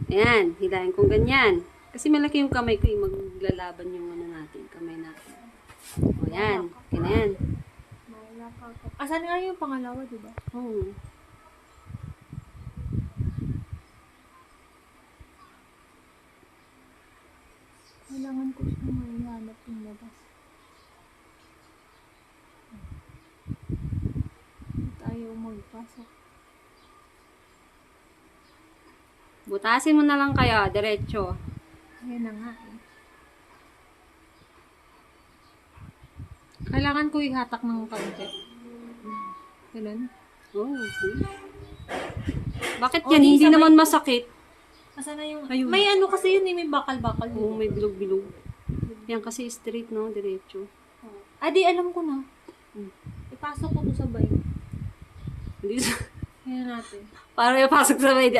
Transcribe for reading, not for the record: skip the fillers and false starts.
Ayan, hilahin kong ganyan. Kasi malaki yung kamay ko, maglalaban yung ano natin, kamay natin. O yan, ganyan. Asan nga yung pangalawa, diba? Oo. Kailangan ko siya mahanap yung labas. Ayaw magpasok. Butasin mo na lang kayo, diretso. Ayan na nga eh. Kailangan ko ihatak ng kaunti. Ganun. Oh, okay. Bakit Oh, yan? di Hindi sabay- naman masakit. Asan na yung... Ayun. May ano kasi yun eh, may bakal-bakal. Oo, may bilog-bilog. Yan kasi straight, no? Diretso. Di alam ko na. Hmm. Ipasok ko to sabay. Hindi sa... Ayan natin. Para ipasok sa may